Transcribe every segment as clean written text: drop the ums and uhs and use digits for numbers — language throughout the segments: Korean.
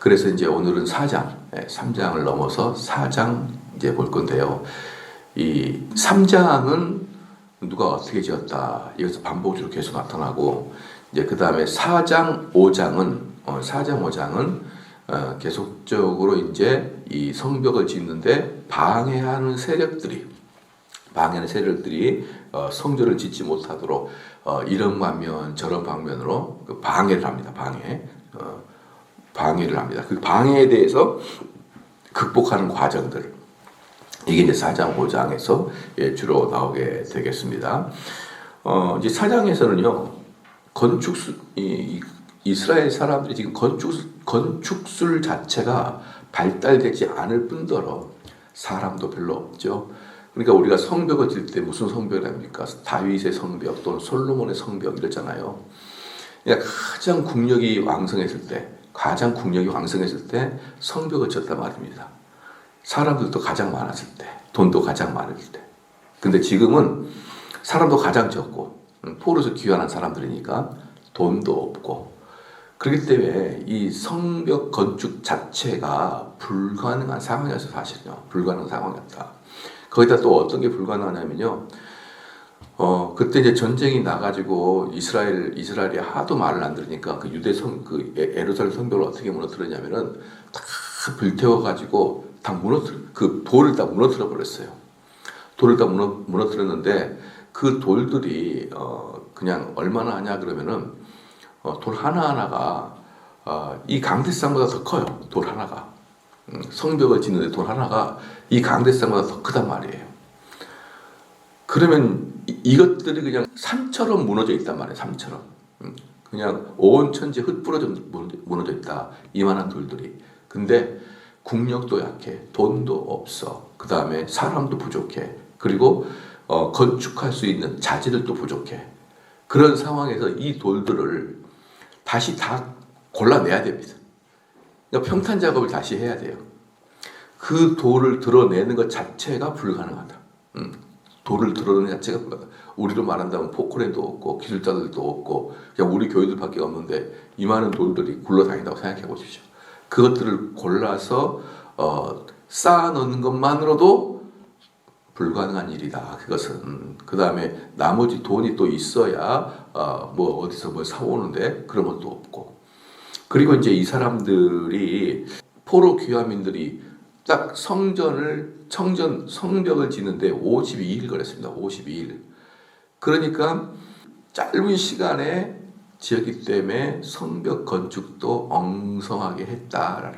그래서 이제 오늘은 4장, 3장을 넘어서 4장 이제 볼 건데요. 이 3장은 누가 어떻게 지었다. 이것은 반복적으로 계속 나타나고, 이제 그 다음에 4장, 5장은 계속적으로 이제 이 성벽을 짓는데 방해하는 세력들이 성전을 짓지 못하도록 이런 방면 저런 방면으로 그 방해를 합니다. 방해를 합니다. 그 방해에 대해서 극복하는 과정들, 이게 이제 4장, 5장에서 주로 나오게 되겠습니다. 이제 4장에서는요, 이스라엘 사람들이 지금 건축술 자체가 발달되지 않을 뿐더러 사람도 별로 없죠. 그러니까 우리가 성벽을 질 때 무슨 성벽이랍니까? 다윗의 성벽 또는 솔로몬의 성벽 이랬잖아요. 그러니까 가장 국력이 왕성했을 때 성벽을 졌단 말입니다. 사람들도 가장 많았을 때, 돈도 가장 많을 때. 근데 지금은 사람도 가장 적고 포로에서 귀환한 사람들이니까 돈도 없고, 그렇기 때문에 이 성벽 건축 자체가 불가능한 상황이었어요. 사실은요, 불가능한 상황이었다. 거기다 또 어떤 게 불가능하냐면요, 그때 이제 전쟁이 나가지고 이스라엘이 하도 말을 안 들으니까 그 예루살렘 성벽을 어떻게 무너뜨렸냐면은 다 불태워가지고 그 돌을 다 무너뜨려 버렸어요. 돌을 다 무너뜨렸는데 그 돌들이 그냥 얼마나 하냐 그러면은 돌 하나하나가 이 강대상보다 더 커요. 돌 하나가. 성벽을 짓는데 돌 하나가 이 강대상보다 더 크단 말이에요. 그러면 이것들이 그냥 산처럼 무너져 있단 말이에요. 산처럼. 그냥 온 천지에 흩뿌러져 무너져 있다. 이만한 돌들이. 근데 국력도 약해. 돈도 없어. 그 다음에 사람도 부족해. 그리고 건축할 수 있는 자재들도 부족해. 그런 상황에서 이 돌들을 다시 다 골라내야 됩니다. 그러니까 평탄 작업을 다시 해야 돼요. 그 돌을 드러내는 것 자체가 불가능하다. 돌을 드러내는 자체가 불가능하다. 우리로 말한다면 포크레인도 없고 기술자들도 없고 그냥 우리 교회들밖에 없는데 이 많은 돌들이 굴러다닌다고 생각해 보십시오. 그것들을 골라서 쌓아놓는 것만으로도 불가능한 일이다. 그것은. 그 다음에 나머지 돈이 또 있어야 뭐 어디서 뭘 사오는데 그런 것도 없고. 그리고 이제 이 사람들이 포로 귀환민들이 딱 성벽을 짓는데 52일 걸렸습니다. 52일. 그러니까 짧은 시간에 지었기 때문에 성벽 건축도 엉성하게 했다.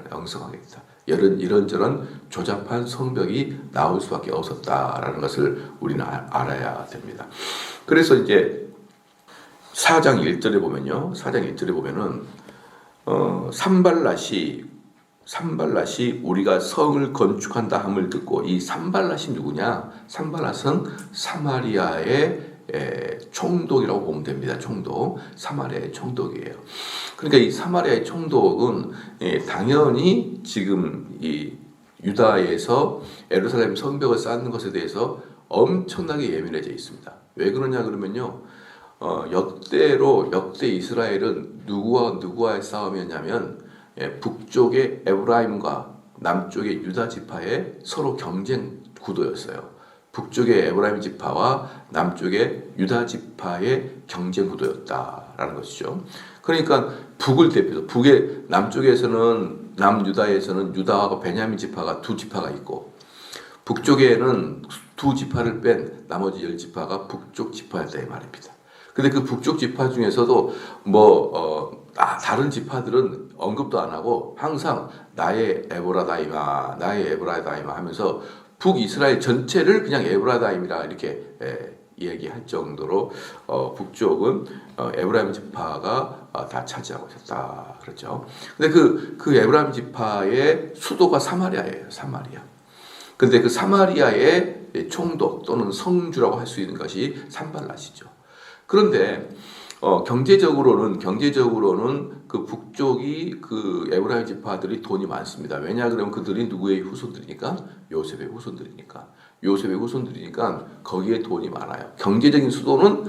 이런저런 조잡한 성벽이 나올 수밖에 없었다라는 것을 우리는 알아야 됩니다. 그래서 이제 4장 1절에 보면요. 4장 1절에 보면은 산발랏이 우리가 성을 건축한다 함을 듣고, 이 산발랏이 누구냐? 산발랏은 사마리아의 총독이라고 보면 됩니다. 총독. 사마리아의 총독이에요. 그러니까 이 사마리아의 총독은 당연히 지금 이 유다에서 예루살렘 성벽을 쌓는 것에 대해서 엄청나게 예민해져 있습니다. 왜 그러냐 그러면요, 역대 이스라엘은 누구와의 싸움이었냐면 북쪽의 에브라임과 남쪽의 유다 지파의 서로 경쟁 구도였어요. 북쪽의 에브라임 지파와 남쪽의 유다 지파의 경쟁 구도였다라는 것이죠. 그러니까 북을 대표해서 남유다에서는 유다하고 베냐민 지파가 두 지파가 있고, 북쪽에는 두 지파를 뺀 나머지 10지파가 북쪽 지파였다 이 말입니다. 근데 그 북쪽 지파 중에서도 다른 지파들은 언급도 안 하고 항상 나의 에브라다임아 하면서 북이스라엘 전체를 그냥 에브라다임이라 이렇게 얘기할 정도로 북쪽은 에브라임 지파가 다 차지하고 있었다 그렇죠. 근데 그 에브라임 지파의 수도가 사마리아예요. 사마리아. 근데 그 사마리아의 총독 또는 성주라고 할 수 있는 것이 산발랏이죠. 그런데 경제적으로는 그 북쪽이 그 에브라임 지파들이 돈이 많습니다. 왜냐 그러면 그들이 누구의 후손들이니까? 요셉의 후손들이니까 거기에 돈이 많아요. 경제적인 수도는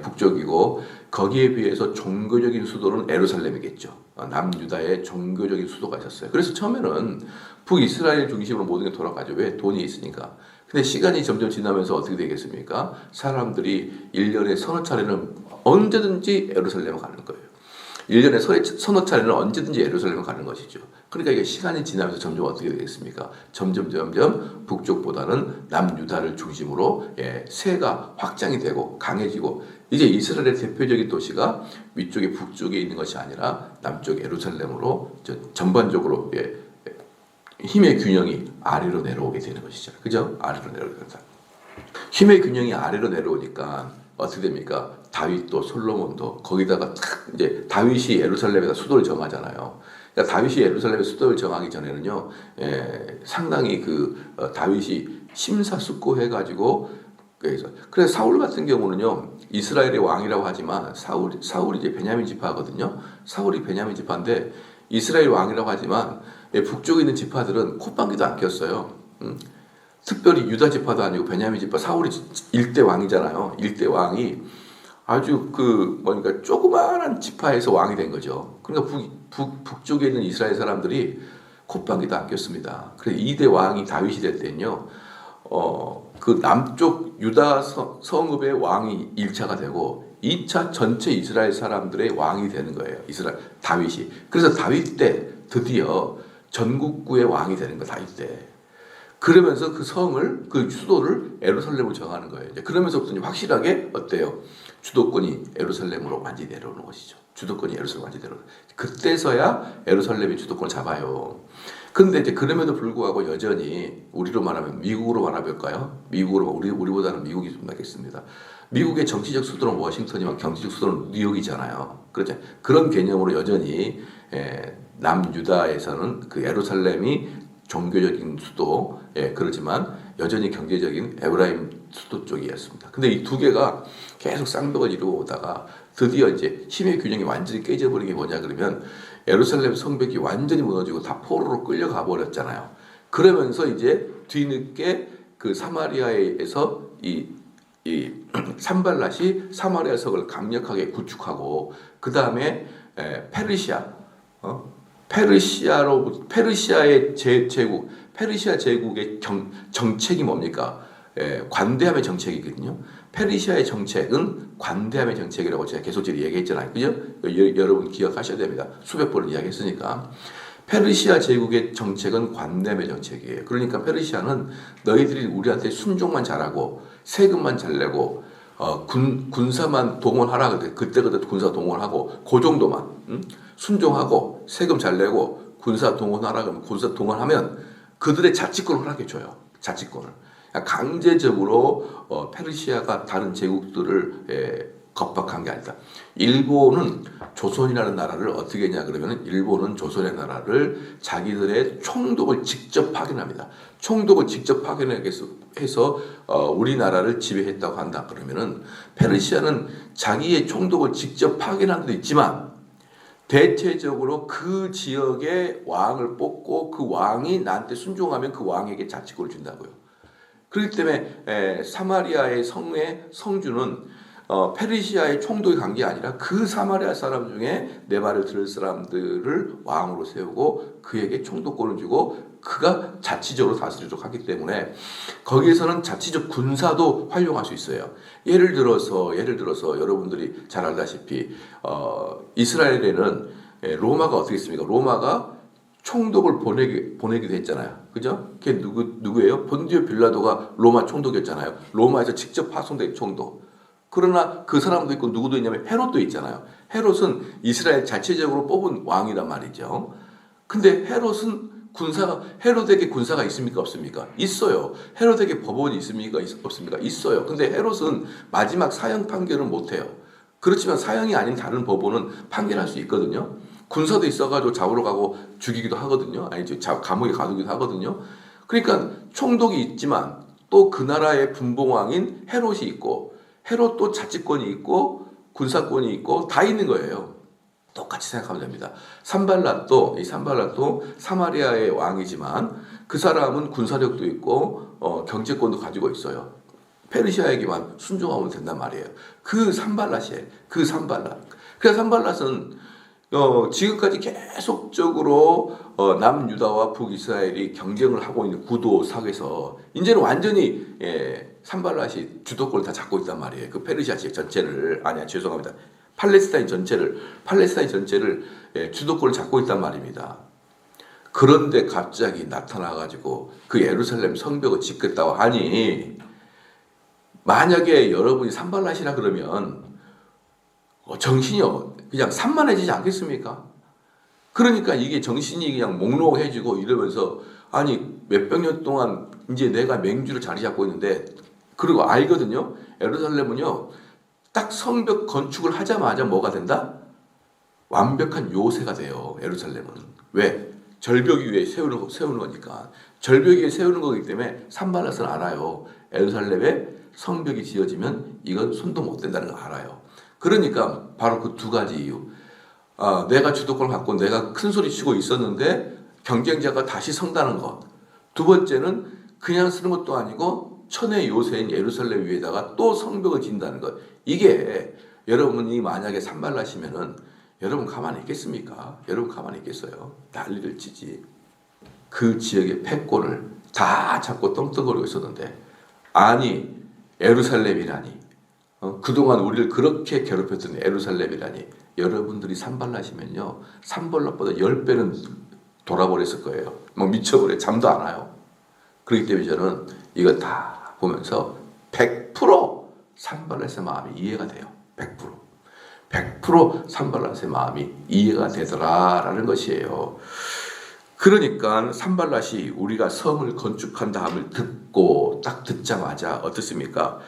북쪽이고 거기에 비해서 종교적인 수도는 예루살렘이겠죠. 남유다의 종교적인 수도가 있었어요. 그래서 처음에는 북이스라엘 중심으로 모든 게 돌아가죠. 왜? 돈이 있으니까. 근데 시간이 점점 지나면서 어떻게 되겠습니까? 사람들이 1년에 서너 차례는 언제든지 예루살렘에 가는 거예요. 1년에 서너 차례는 언제든지 예루살렘에 가는 것이죠. 그러니까 이게 시간이 지나면서 점점 어떻게 되겠습니까? 점점 북쪽보다는 남유다를 중심으로 세가 확장이 되고 강해지고 이제 이스라엘의 대표적인 도시가 위쪽에 북쪽에 있는 것이 아니라 남쪽 예루살렘으로 전반적으로 힘의 균형이 아래로 내려오게 되는 것이죠. 그죠? 아래로 내려오게 된다. 힘의 균형이 아래로 내려오니까 어떻게 됩니까? 다윗도 솔로몬도 거기다가 이제 다윗이 예루살렘에다 수도를 정하잖아요. 그러니까 다윗이 예루살렘에 수도를 정하기 전에는요, 상당히 다윗이 심사숙고해가지고 그래서 사울 같은 경우는요, 이스라엘의 왕이라고 하지만 사울이 이제 베냐민 지파거든요. 사울이 베냐민 지파인데 이스라엘 왕이라고 하지만 북쪽에 있는 지파들은 콧방귀도 안 꼈어요. 특별히 유다 지파도 아니고 베냐민 지파, 사울이 일대 왕이잖아요. 일대 왕이 아주 그러니까 조그마한 지파에서 왕이 된 거죠. 그러니까 북쪽에 있는 이스라엘 사람들이 콧방귀도 안 꼈습니다. 그래서 2대 왕이 다윗이 될 때는요, 그 남쪽 유다 성읍의 왕이 1차가 되고 2차 전체 이스라엘 사람들의 왕이 되는 거예요. 다윗이. 그래서 다윗 때 드디어 전국구의 왕이 되는 거예요. 다윗 때. 그러면서 그 수도를 예루살렘으로 정하는 거예요. 이제 그러면서부터 확실하게 어때요? 주도권이 예루살렘으로 완전히 내려오는 것이죠. 주도권이 예루살렘 완전히 내려오는. 그때서야 예루살렘이 주도권을 잡아요. 그런데 이제 그럼에도 불구하고 여전히 우리로 말하면 미국으로 말해볼까요? 우리보다는 미국이 좀 낫겠습니다. 미국의 정치적 수도는 워싱턴이면 경제적 수도는 뉴욕이잖아요. 그렇죠. 그런 개념으로 여전히 남유다에서는 그 예루살렘이 종교적인 수도, 그렇지만 여전히 경제적인 에브라임 수도 쪽이었습니다. 근데 이 두 개가 계속 쌍벽을 이루어 오다가 드디어 이제 힘의 균형이 완전히 깨져버린 게 뭐냐 그러면 예루살렘 성벽이 완전히 무너지고 다 포로로 끌려가 버렸잖아요. 그러면서 이제 뒤늦게 그 사마리아에서 이 산발랏이 사마리아 성을 강력하게 구축하고 그 다음에 페르시아의 제국, 페르시아 제국의 정책이 뭡니까? 관대함의 정책이거든요. 페르시아의 정책은 관대함의 정책이라고 제가 계속 얘기했잖아요. 그죠? 여러분 기억하셔야 됩니다. 수백 번을 이야기했으니까. 페르시아 제국의 정책은 관대함의 정책이에요. 그러니까 페르시아는 너희들이 우리한테 순종만 잘하고 세금만 잘 내고 군사만 동원하라. 그때 군사 동원하고 그 정도만 순종하고 세금 잘 내고 군사 동원하라. 그러면 군사 동원하면 그들의 자치권을 허락해줘요. 자치권을. 강제적으로 페르시아가 다른 제국들을 겁박한 게 아니다. 일본은 조선이라는 나라를 어떻게 했냐 그러면 일본은 조선의 나라를 자기들의 총독을 직접 파견합니다. 총독을 직접 파견해서 우리나라를 지배했다고 한다 그러면은 페르시아는 자기의 총독을 직접 파견한 데도 있지만 대체적으로 그 지역의 왕을 뽑고 그 왕이 나한테 순종하면 그 왕에게 자치권을 준다고요. 그렇기 때문에 사마리아의 성주는 페르시아의 총독이 간 게 아니라 그 사마리아 사람 중에 내 말을 들을 사람들을 왕으로 세우고 그에게 총독권을 주고 그가 자치적으로 다스리도록 하기 때문에 거기에서는 자치적 군사도 활용할 수 있어요. 예를 들어서 여러분들이 잘 알다시피 이스라엘에는 로마가 어떻게 있습니까? 로마가 총독을 보내기도 했잖아요. 그죠? 그게 누구예요? 본디오 빌라도가 로마 총독이었잖아요. 로마에서 직접 파송된 총독. 그러나 그 사람도 있고 누구도 있냐면 헤롯도 있잖아요. 헤롯은 이스라엘 자체적으로 뽑은 왕이란 말이죠. 근데 헤롯에게 군사가 있습니까? 없습니까? 있어요. 헤롯에게 법원이 있습니까? 없습니까? 있어요. 근데 헤롯은 마지막 사형 판결은 못해요. 그렇지만 사형이 아닌 다른 법원은 판결할 수 있거든요. 군사도 있어가지고 잡으러 가고 죽이기도 하거든요. 감옥에 가두기도 하거든요. 그러니까 총독이 있지만 또 그 나라의 분봉왕인 헤롯이 있고 헤롯도 자치권이 있고 군사권이 있고 다 있는 거예요. 똑같이 생각하면 됩니다. 산발랏도 사마리아의 왕이지만 그 사람은 군사력도 있고 경제권도 가지고 있어요. 페르시아에게만 순종하면 된단 말이에요. 그 산발랏이에요. 그래서 산발랏은 지금까지 계속적으로 남유다와 북이스라엘이 경쟁을 하고 있는 구도 상에서 이제는 완전히 산발랏이 주도권을 다 잡고 있단 말이에요. 그 페르시아 지역 전체를 아니야 죄송합니다. 팔레스타인 전체를 주도권을 잡고 있단 말입니다. 그런데 갑자기 나타나가지고 그 예루살렘 성벽을 짓겠다고 하니 만약에 여러분이 산발랏이라 그러면 정신이 그냥 산만해지지 않겠습니까? 그러니까 이게 정신이 그냥 몽롱해지고 이러면서 아니 몇백 년 동안 이제 내가 맹주를 자리 잡고 있는데 그리고 알거든요. 예루살렘은요 딱 성벽 건축을 하자마자 뭐가 된다? 완벽한 요새가 돼요. 예루살렘은. 왜? 절벽 위에 세우는 거니까. 절벽 위에 세우는 거기 때문에 산발랏은 알아요. 예루살렘에 성벽이 지어지면 이건 손도 못 댄다는 걸 알아요. 그러니까 바로 그 두 가지 이유. 내가 주도권을 갖고 내가 큰 소리 치고 있었는데 경쟁자가 다시 선다는 것. 두 번째는 그냥 쓰는 것도 아니고 천의 요새인 예루살렘 위에다가 또 성벽을 짓는다는 것. 이게 여러분이 만약에 산발랏이면은 여러분 가만히 있겠습니까? 여러분 가만히 있겠어요? 난리를 치지. 그 지역의 패권을 다 잡고 떵떵거리고 있었는데 아니 예루살렘이라니 그동안 우리를 그렇게 괴롭혔던 예루살렘이라니 여러분들이 산발랏이면요 산발랏보다 10배는 돌아버렸을 거예요. 막 미쳐버려. 잠도 안 와요. 그렇기 때문에 저는 이거 다 보면서 100% 산발랏의 마음이 이해가 돼요. 100% 산발랏의 마음이 이해가 되더라라는 것이에요. 그러니까 산발랏이 우리가 성을 건축한 다음을 딱 듣자마자 어떻습니까?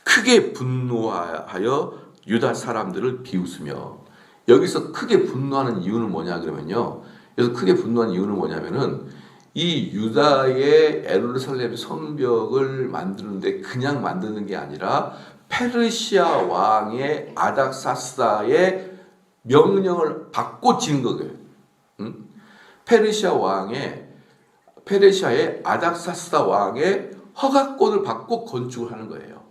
크게 분노하여 유다 사람들을 비웃으며 여기서 크게 분노하는 이유는 뭐냐 그러면요. 여기서 크게 분노하는 이유는 뭐냐면은 이 유다의 예루살렘 성벽을 만드는데 그냥 만드는 게 아니라 페르시아 왕의 아닥사스다의 명령을 받고 지은 거예요. 페르시아의 아닥사스다 왕의 허가권을 받고 건축을 하는 거예요.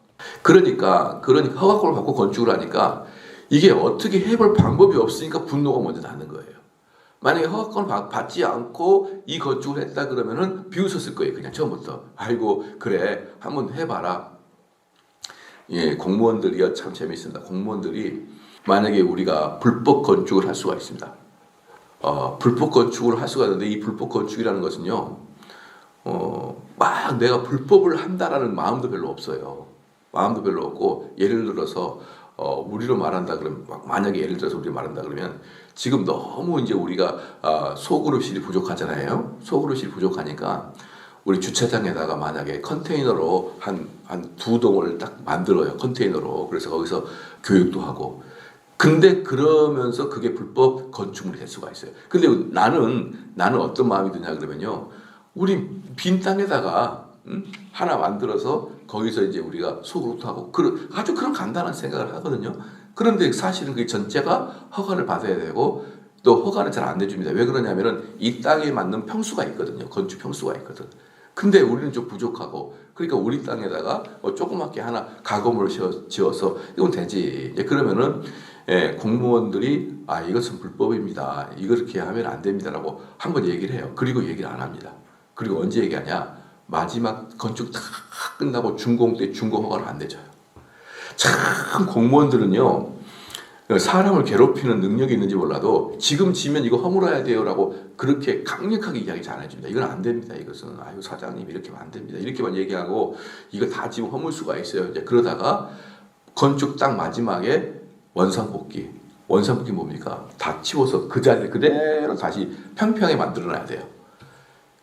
그러니까 허가권을 받고 건축을 하니까 이게 어떻게 해볼 방법이 없으니까 분노가 먼저 나는 거예요. 만약에 허가권을 받지 않고 이 건축을 했다 그러면은 비웃었을 거예요. 그냥 처음부터. 아이고 그래 한번 해봐라. 예, 공무원들이요 참 재미있습니다. 공무원들이 만약에 우리가 불법 건축을 할 수가 있습니다. 불법 건축을 할 수가 있는데 이 불법 건축이라는 것은요, 막 내가 불법을 한다라는 마음도 별로 없어요. 마음도 별로 없고 예를 들어서 우리로 말한다 그러면 만약에 예를 들어서 우리 말한다 그러면 지금 너무 이제 우리가 소그룹실이 부족하잖아요. 소그룹실이 부족하니까 우리 주차장에다가 만약에 컨테이너로 한 두 동을 딱 만들어요. 컨테이너로. 그래서 거기서 교육도 하고. 근데 그러면서 그게 불법 건축물이 될 수가 있어요. 근데 나는 어떤 마음이 드냐 그러면요. 우리 빈 땅에다가 하나 만들어서 거기서 이제 우리가 소그룹도 하고 아주 그런 간단한 생각을 하거든요. 그런데 사실은 그 전체가 허가를 받아야 되고 또 허가는 잘 안 내줍니다. 왜 그러냐면은 이 땅에 맞는 평수가 있거든요. 건축 평수가 있거든. 근데 우리는 좀 부족하고 그러니까 우리 땅에다가 조그맣게 하나 가건물을 지어서 이건 되지. 그러면은 공무원들이 이것은 불법입니다. 이렇게 하면 안 됩니다라고 한번 얘기를 해요. 그리고 얘기를 안 합니다. 그리고 언제 얘기하냐? 마지막 건축 다 끝나고 준공 때 준공 허가를 안 내줘요. 참 공무원들은요. 사람을 괴롭히는 능력이 있는지 몰라도 지금 지면 이거 허물어야 돼요라고 그렇게 강력하게 이야기 잘 해줍니다. 이건 안 됩니다. 이것은 사장님 이렇게 하면 안 됩니다. 이렇게만 얘기하고 이거 다 지금 허물 수가 있어요. 이제 그러다가 건축 딱 마지막에 원상복귀 뭡니까? 다 치워서 그 자리에 그대로 다시 평평하게 만들어놔야 돼요.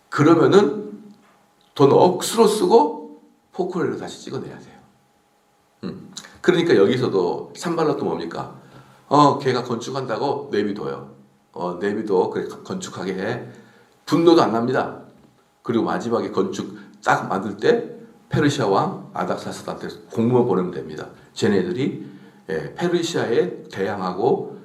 그러면은 돈 억수로 쓰고 포크레인으로 다시 찍어내야 돼요. 그러니까 여기서도 산발랏도 뭡니까? 걔가 건축한다고 내비둬요. 내비둬. 그래 건축하게 해. 분노도 안 납니다. 그리고 마지막에 건축 딱 만들 때 페르시아 왕 아닥사스다한테 공무원 보내면 됩니다. 쟤네들이 페르시아에 대항하고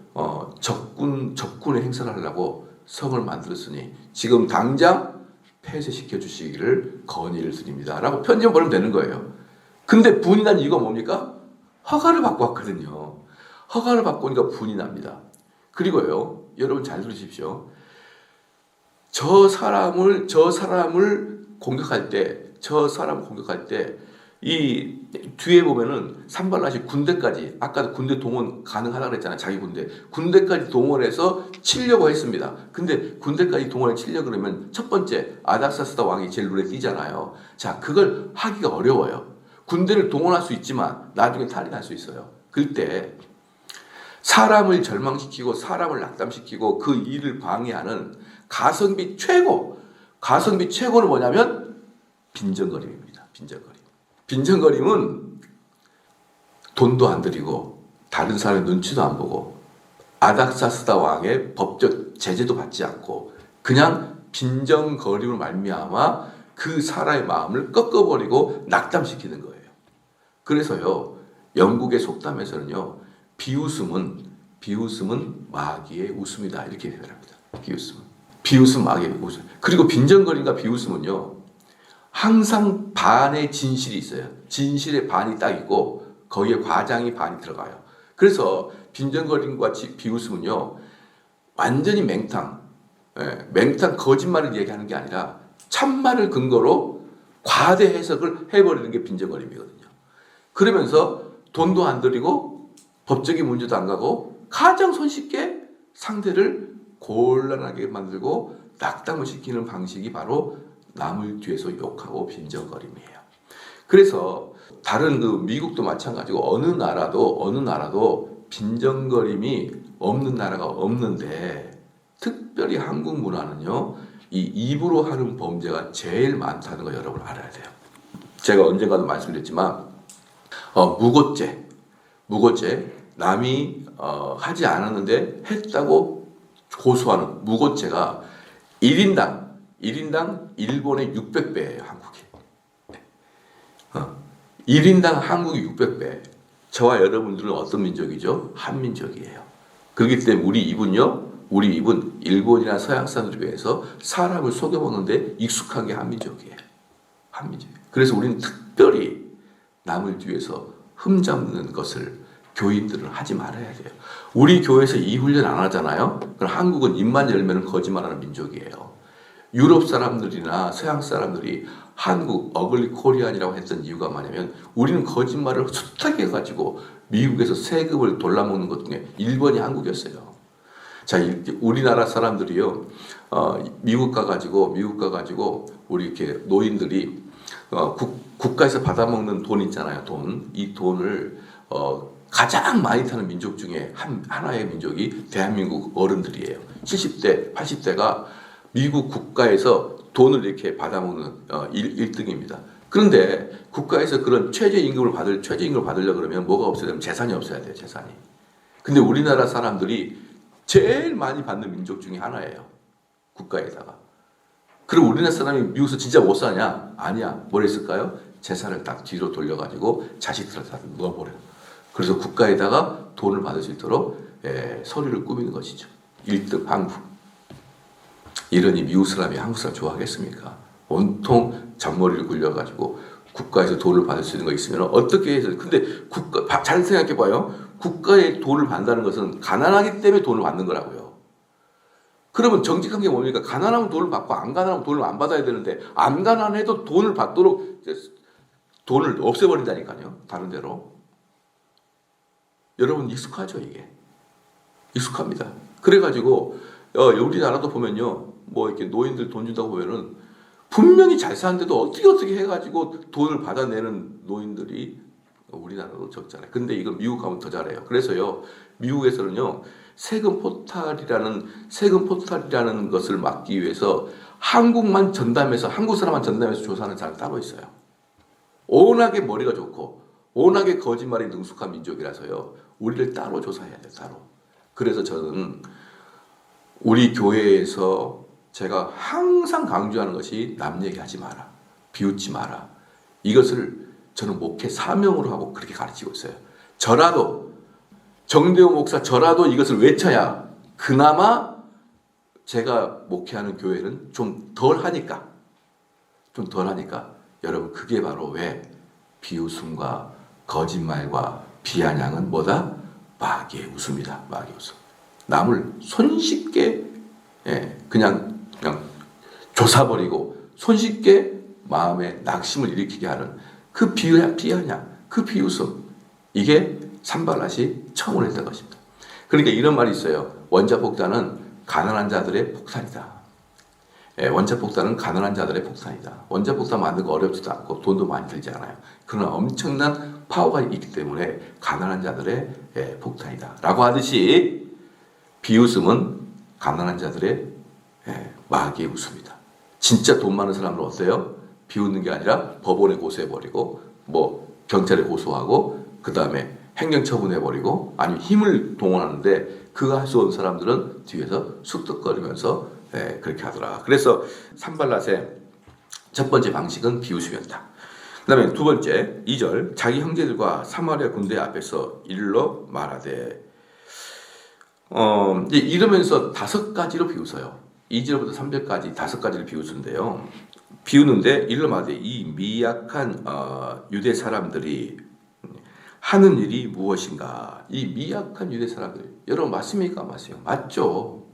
적군의 행사를 하려고 성을 만들었으니 지금 당장 폐쇄시켜 주시기를 건의를 드립니다. 라고 편지만 보내면 되는 거예요. 근데 분이 난 이유가 뭡니까? 허가를 받고 왔거든요. 허가를 받고 오니까 분이 납니다. 그리고요. 여러분 잘 들으십시오. 저 사람을 공격할 때 이 뒤에 보면은 산발랏이 군대까지, 아까 군대 동원 가능하다고 그랬잖아요. 자기 군대까지 동원해서 치려고 했습니다. 근데 군대까지 동원해 치려고 그러면 첫 번째 아닥사스다 왕이 제일 눈에 띄잖아요. 자, 그걸 하기가 어려워요. 군대를 동원할 수 있지만 나중에 탈이 날 수 있어요. 그때 사람을 절망시키고 사람을 낙담시키고 그 일을 방해하는 가성비 최고는 뭐냐면 빈정거림입니다. 빈정거림은 돈도 안 들이고 다른 사람의 눈치도 안 보고 아닥사스다 왕의 법적 제재도 받지 않고 그냥 빈정거림을 말미암아 그 사람의 마음을 꺾어버리고 낙담시키는 거예요. 그래서요, 영국의 속담에서는요, 비웃음은 마귀의 웃음이다, 이렇게 표현합니다. 비웃음 마귀의 웃음. 그리고 빈정거림과 비웃음은요, 항상 반의 진실이 있어요. 진실의 반이 딱 있고 거기에 과장이 반이 들어가요. 그래서 빈정거림과 비웃음은요, 완전히 맹탕 거짓말을 얘기하는 게 아니라 참말을 근거로 과대 해석을 해버리는 게 빈정거림이거든요. 그러면서 돈도 안 들이고 법적인 문제도 안 가고 가장 손쉽게 상대를 곤란하게 만들고 낙담을 시키는 방식이 바로 남을 뒤에서 욕하고 빈정거림이에요. 그래서 다른 미국도 마찬가지고 어느 나라도 빈정거림이 없는 나라가 없는데 특별히 한국 문화는요, 이 입으로 하는 범죄가 제일 많다는 거 여러분 알아야 돼요. 제가 언젠가도 말씀드렸지만 무고죄 남이 하지 않았는데 했다고 고소하는 무고죄가 1인당 일본의 600배예요. 한국이. 1인당 한국이 600배. 저와 여러분들은 어떤 민족이죠? 한민족이에요. 그렇기 때문에 우리 입은 일본이나 서양 사람들에 비해서 사람을 속여먹는데 익숙한 게 한민족이에요. 그래서 우리는 특별히 남을 뒤에서 흠잡는 것을 교인들은 하지 말아야 돼요. 우리 교회에서 이 훈련 안 하잖아요. 그럼 한국은 입만 열면 거짓말하는 민족이에요. 유럽 사람들이나 서양 사람들이 한국 어글리 코리안이라고 했던 이유가 뭐냐면 우리는 거짓말을 숱하게 해가지고 미국에서 세금을 돌려먹는 것 중에 1번이 한국이었어요. 자, 우리나라 사람들이요, 미국 가가지고 우리 이렇게 노인들이 국가에서 받아먹는 돈 있잖아요. 이 돈을 가장 많이 타는 민족 중에 하나의 민족이 대한민국 어른들이에요. 70대, 80대가 미국 국가에서 돈을 이렇게 받아먹는 1등입니다. 그런데 국가에서 그런 최저임금을 받으려고 그러면 뭐가 없어야 되면 재산이 없어야 돼요. 재산이. 근데 우리나라 사람들이 제일 많이 받는 민족 중에 하나예요. 국가에다가. 그럼 우리나라 사람이 미국에서 진짜 못 사냐? 아니야. 뭘 했을까요? 재산을 딱 뒤로 돌려가지고 자식들한테 다 넣어버려요. 그래서 국가에다가 돈을 받을 수 있도록 서류를 꾸미는 것이죠. 1등 한국. 이러니 미국 사람이 한국 사람 좋아하겠습니까? 온통 잔머리를 굴려가지고 국가에서 돈을 받을 수 있는 거 있으면 어떻게 해서, 근데 잘 생각해봐요. 국가에 돈을 받는다는 것은 가난하기 때문에 돈을 받는 거라고요. 그러면 정직한 게 뭡니까? 가난하면 돈을 받고 안 가난하면 돈을 안 받아야 되는데 안 가난해도 돈을 받도록 돈을 없애버린다니까요. 다른 데로. 여러분 익숙하죠, 이게? 익숙합니다. 그래가지고 우리나라도 보면요, 뭐 이렇게 노인들 돈 준다고 보면은 분명히 잘 사는데도 어떻게 해가지고 돈을 받아내는 노인들이 우리나라도 적잖아요. 근데 이건 미국 가면 더 잘해요. 그래서요, 미국에서는요, 세금 포탈이라는 것을 막기 위해서 한국 사람만 전담해서 조사하는 사람이 따로 있어요. 워낙에 머리가 좋고 워낙에 거짓말이 능숙한 민족이라서요, 우리를 따로 조사해야 돼요. 따로. 그래서 저는 우리 교회에서 제가 항상 강조하는 것이 남 얘기하지 마라, 비웃지 마라. 이것을 저는 목회 사명으로 하고 그렇게 가르치고 있어요. 정대호 목사 저라도 이것을 외쳐야 그나마 제가 목회하는 교회는 좀 덜하니까 여러분, 그게 바로 왜 비웃음과 거짓말과 비아냥은 뭐다? 마귀의 웃음이다. 마귀의 웃음. 남을 손쉽게 그냥 조사버리고 손쉽게 마음에 낙심을 일으키게 하는 그 비아냥, 그 비웃음, 이게 산발랏이 처음으로 했던 것입니다. 그러니까 이런 말이 있어요. 원자폭탄은 가난한 자들의 폭탄이다. 원자폭탄은 가난한 자들의 폭탄이다. 원자폭탄 만들고 어렵지도 않고 돈도 많이 들지 않아요. 그러나 엄청난 파워가 있기 때문에 가난한 자들의 폭탄이다 라고 하듯이 비웃음은 가난한 자들의 마귀의 웃음이다. 진짜 돈 많은 사람은 어때요? 비웃는 게 아니라 법원에 고소해버리고 뭐 경찰에 고소하고 그 다음에 행정처분해버리고 아니면 힘을 동원하는데 그거 할 수 없는 사람들은 뒤에서 쑥덕거리면서 그렇게 하더라. 그래서 산발랏의 첫 번째 방식은 비웃음이었다. 그 다음에 두 번째 2절, 자기 형제들과 사마리아 군대 앞에서 일러 말하되, 이러면서 5가지로 비웃어요. 2절부터 3절까지 5가지를 비웃는데요. 비웃는데 일러 말하되 이 미약한 유대 사람들이 하는 일이 무엇인가? 이 미약한 유대 사람들, 여러분 맞습니까? 맞죠?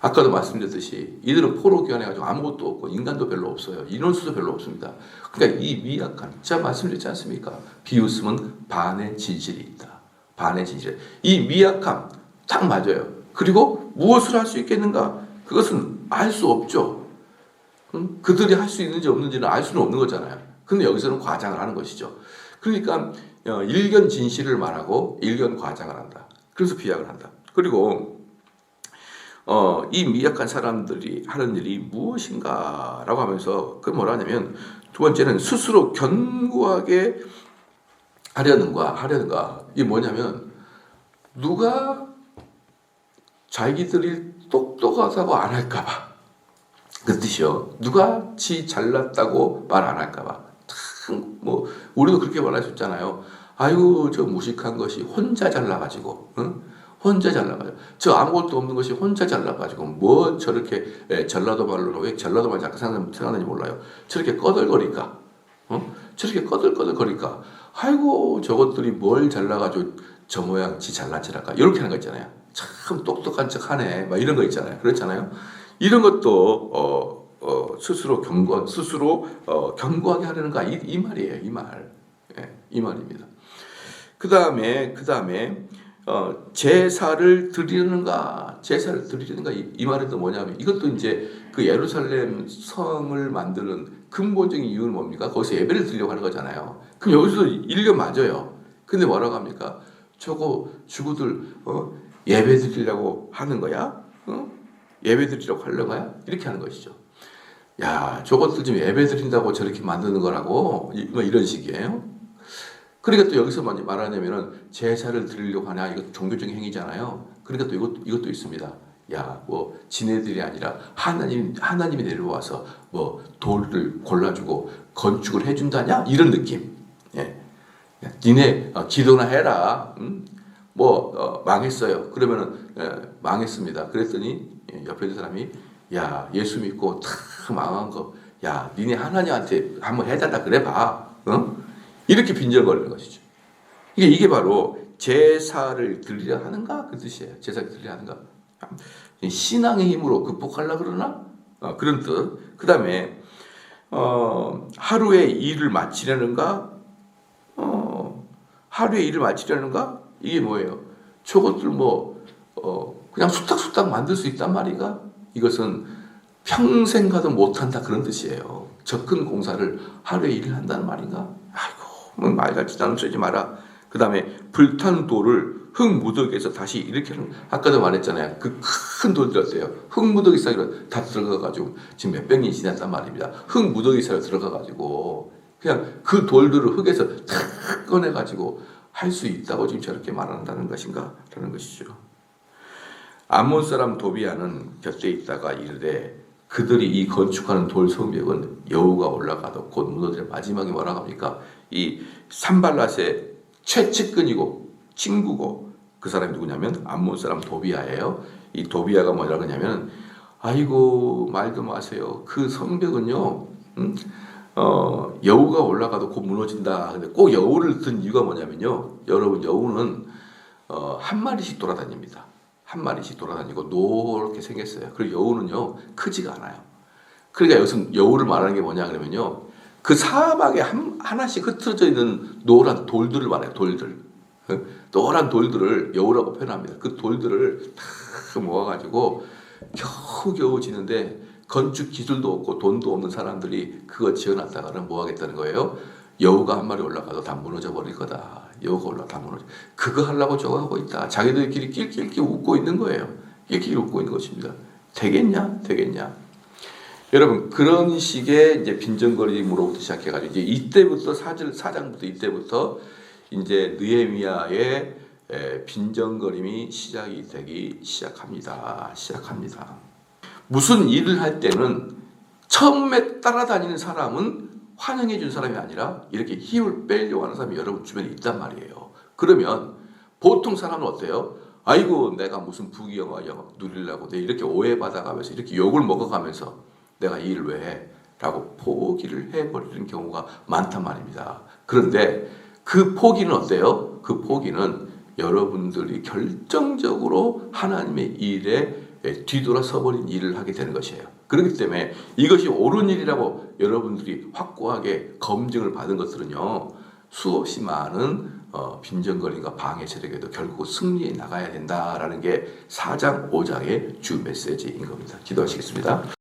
아까도 말씀드렸듯이 이들은 포로 귀환해가지고 아무것도 없고 인간도 별로 없어요. 인원수도 별로 없습니다. 그러니까 이 미약한, 제가 말씀드렸지 않습니까? 비웃음은 반의 진실이 있다. 반의 진실. 이 미약함 딱 맞아요. 그리고 무엇을 할 수 있겠는가? 그것은 알 수 없죠. 그들이 할 수 있는지 없는지는 알 수는 없는 거잖아요. 근데 여기서는 과장을 하는 것이죠. 그러니까 일견 진실을 말하고 일견 과장을 한다. 그래서 비약을 한다. 그리고 이 미약한 사람들이 하는 일이 무엇인가 라고 하면서 그 뭐라 하냐면 두 번째는 스스로 견고하게 하려는가. 이게 뭐냐면 누가 자기들이 똑똑하다고 안 할까봐, 그 뜻이요. 누가 지 잘났다고 말 안 할까봐. 뭐 우리도 그렇게 말할 수 있잖아요. 아이고 저 무식한 것이 혼자 잘나가지고, 혼자 잘나가지고, 저 아무것도 없는 것이 혼자 잘나가지고 뭐 저렇게 전라도 말로, 왜 전라도 말 자꾸 생각나는지 몰라요. 저렇게 꺼들거리까, 저렇게 꺼들거리까. 아이고 저것들이 뭘 잘나가지고 저 모양 지 잘난 척할까, 이렇게 하는 거 있잖아요. 참 똑똑한 척하네, 막 이런 거 있잖아요. 그렇잖아요. 이런 것도 스스로 견고하게 하려는가, 이 말이에요. 이 말. 이 말입니다. 그 다음에 제사를 드리는가, 이 말은 또 뭐냐면, 이것도 이제 그 예루살렘 성을 만드는 근본적인 이유는 뭡니까? 거기서 예배를 드리려고 하는 거잖아요. 그럼 여기서 일견 맞아요. 근데 뭐라고 합니까? 저거 주구들 예배 드리려고 하는 거야? 예배 드리려고 하는 거야? 이렇게 하는 것이죠. 야, 저것들 지금 예배 드린다고 저렇게 만드는 거라고, 뭐 이런 식이에요. 그러니까 또 여기서 뭐지 말하냐면은 제사를 드리려고 하냐, 이거 종교적인 행위잖아요. 그러니까 또 이것도 있습니다. 야, 뭐 지네들이 아니라 하나님이 내려와서 뭐 돌을 골라주고 건축을 해준다냐, 이런 느낌. 예, 니네 기도나 해라. 망했어요. 그러면은 망했습니다. 그랬더니 옆에 있는 사람이, 야, 예수 믿고 다 망한 거, 야, 니네 하나님한테 한번 해달라 그래봐. 이렇게 빈정거리는 것이죠. 이게 바로 제사를 드리려 하는가, 그 뜻이에요. 제사를 드리려 하는가. 신앙의 힘으로 극복하려고 그러나? 그런 뜻. 그 다음에 하루의 일을 마치려는가? 하루의 일을 마치려는가? 이게 뭐예요? 저것들 그냥 수탁 만들 수 있단 말이가? 이것은 평생 가도 못한다, 그런 뜻이에요. 접근 공사를 하루에 일을 한다는 말인가? 아이고, 뭐 말같이 나는 쓰지 마라. 그 다음에 불탄 돌을 흙무더기에서 다시 이렇게 하는, 아까도 말했잖아요. 그 큰 돌들 어때요? 흙무더기 사이로 다 들어가가지고 지금 몇백 년이 지났단 말입니다. 흙무더기 사이로 들어가가지고 그냥 그 돌들을 흙에서 탁 꺼내가지고 할 수 있다고 지금 저렇게 말한다는 것인가? 라는 것이죠. 암몬 사람 도비아는 곁에 있다가 이르되, 그들이 이 건축하는 돌 성벽은 여우가 올라가도 곧 무너질, 마지막에 뭐라고 합니까? 이 산발랏의 최측근이고 친구고, 그 사람이 누구냐면 암몬 사람 도비아예요. 이 도비아가 뭐라고 하냐면, 아이고 말도 마세요. 그 성벽은요, 여우가 올라가도 곧 무너진다. 근데 꼭 여우를 든 이유가 뭐냐면요, 여러분, 여우는 한 마리씩 돌아다닙니다. 한 마리씩 돌아다니고 노랗게 생겼어요. 그리고 여우는요 크지가 않아요. 그러니까 여기서 여우를 말하는 게 뭐냐 그러면요, 그 사막에 하나씩 흩어져 있는 노란 돌들을 말해요. 돌들, 노란 돌들을 여우라고 표현합니다. 그 돌들을 다 모아가지고 겨우겨우 지는데 건축 기술도 없고 돈도 없는 사람들이 그거 지어놨다가는 뭐 하겠다는 거예요? 여우가 한 마리 올라가도 다 무너져 버릴 거다. 여우가 올라가 다 무너져. 그거 하려고 저거 하고 있다. 자기들끼리 낄낄낄 웃고 있는 거예요. 낄낄 웃고 있는 것입니다. 되겠냐? 되겠냐? 여러분, 그런 식의 이제 빈정거림으로부터 시작해가지고 이제 이때부터 4장부터 이때부터 이제 느헤미야의 빈정거림이 시작이 되기 시작합니다. 무슨 일을 할 때는 처음에 따라다니는 사람은 환영해 준 사람이 아니라 이렇게 힘을 빼려고 하는 사람이 여러분 주변에 있단 말이에요. 그러면 보통 사람은 어때요? 아이고 내가 무슨 부귀영화 누리려고 내 이렇게 오해받아가면서 이렇게 욕을 먹어가면서 내가 이 일을 왜 해? 라고 포기를 해버리는 경우가 많단 말입니다. 그런데 그 포기는 어때요? 그 포기는 여러분들이 결정적으로 하나님의 일에 뒤돌아서버린 일을 하게 되는 것이에요. 그렇기 때문에 이것이 옳은 일이라고 여러분들이 확고하게 검증을 받은 것들은요, 수없이 많은 빈정거림과 방해 세력에도 결국 승리해 나가야 된다라는 게 4장 5장의 주 메시지인 겁니다. 기도하시겠습니다.